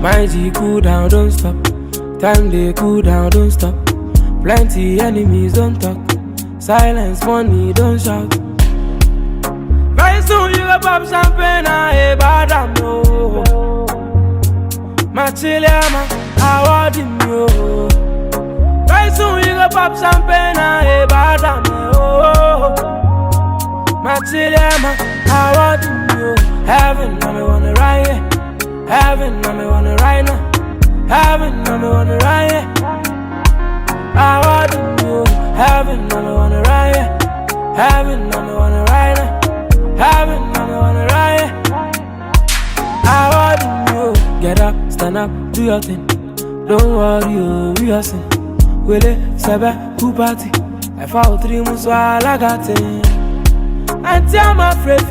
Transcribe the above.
My G cool down, don't stop. Time they cool down, don't stop. Plenty enemies, don't talk. Silence, money, don't shout. Very soon you go pop champagne and a bad damn no. My chillama, I want him yo. Very soon you go pop champagne and a bad damn no. My chillama, I want him yo. Heaven, I me wanna ride yeah. Heaven, I me wanna ride now. Heaven, I me wanna ride yeah. I want him yo. Heaven, I me wanna ride yeah. Heaven, I me wanna ride now. Heaven, I me wanna ride yeah. I want him yo. Get up, stand up, do your thing. Don't worry yo, we are sin. Wele, sebe, who party? I found 3 months while I got it. Until I'm afraid,